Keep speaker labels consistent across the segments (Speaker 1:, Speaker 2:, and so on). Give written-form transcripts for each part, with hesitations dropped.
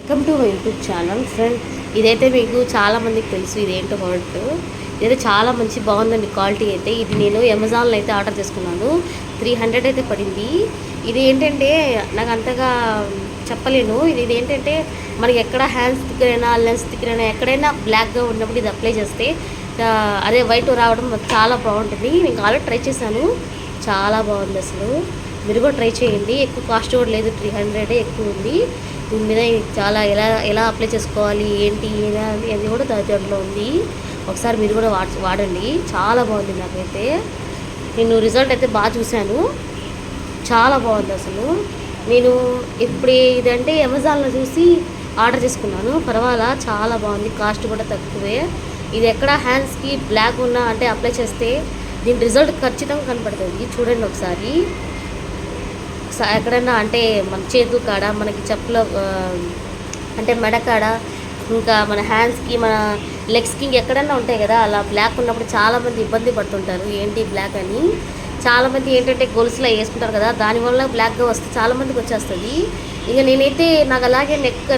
Speaker 1: Welcome to my YouTube channel friend. ఇదైతే మీకు చాలామందికి తెలుసు ఇదేంటో ప్రోడక్ట్. ఇదైతే చాలా మంచి బాగుందండి క్వాలిటీ అయితే. ఇది నేను అమెజాన్లో అయితే ఆర్డర్ చేసుకున్నాను. 300 అయితే పడింది. ఇది ఏంటంటే నాకు అంతగా చెప్పలేను. ఇది ఏంటంటే మనకి ఎక్కడ హ్యాండ్స్ దగ్గర అయినా లెన్స్ దగ్గర అయినా ఎక్కడైనా బ్లాక్గా ఉన్నప్పుడు ఇది అప్లై చేస్తే అదే వైట్ రావడం చాలా బాగుంటుంది. నేను ఆల్రెడీ ట్రై చేశాను, చాలా బాగుంది అసలు. మీరు కూడా ట్రై చేయండి. ఎక్కువ కాస్ట్ కూడా లేదు, 300 ఎక్కువ ఉంది. దీని మీద చాలా ఎలా అప్లై చేసుకోవాలి ఏంటి అది కూడా దాంట్లో ఉంది. ఒకసారి మీరు కూడా వాడండి, చాలా బాగుంది. నాకైతే నేను రిజల్ట్ అయితే బాగా చూశాను, చాలా బాగుంది అసలు. నేను ఇప్పుడు ఇదంటే అమెజాన్లో చూసి ఆర్డర్ చేసుకున్నాను, పర్వాలా చాలా బాగుంది. కాస్ట్ కూడా తక్కువే. ఇది ఎక్కడ హ్యాండ్స్కి బ్లాక్ ఉన్నా అంటే అప్లై చేస్తే దీని రిజల్ట్ ఖచ్చితంగా కనపడుతుంది. చూడండి ఒకసారి. ఎక్కడన్నా అంటే మన చేతుల కాడ, మనకి చెప్పుల అంటే మెడ కాడ, ఇంకా మన హ్యాండ్స్కి మన లెగ్స్కి ఎక్కడన్నా ఉంటాయి కదా, అలా బ్లాక్ ఉన్నప్పుడు చాలామంది ఇబ్బంది పడుతుంటారు ఏంటి బ్లాక్ అని. చాలామంది ఏంటంటే గొలుసులో వేసుకుంటారు కదా, దానివల్ల బ్లాక్గా వస్తే చాలామందికి వచ్చేస్తుంది. ఇక నేనైతే నాకు అలాగే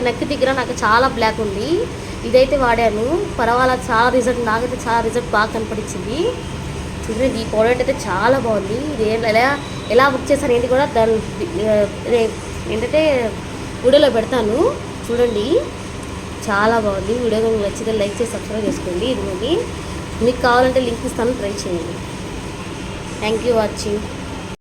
Speaker 1: నెక్ దగ్గర నాకు చాలా బ్లాక్ ఉంది. ఇదైతే వాడాను, పర్వాలేదు. చాలా రిజల్ట్ నాకైతే చాలా రిజల్ట్ బాగా కనపడించింది. చూడండి, ఈ ప్రోడక్ట్ అయితే చాలా బాగుంది. ఇది ఎలా బుక్ చేశాను ఏంటి కూడా దాని ఏంటంటే వీడియోలో పెడతాను, చూడండి. చాలా బాగుంది. వీడియో మీకు నచ్చితే లైక్ చేసి సబ్స్క్రైబ్ చేసుకోండి. ఇది మీకు కావాలంటే లింక్ ఇస్తాను, ట్రై చేయండి. Thank you watching.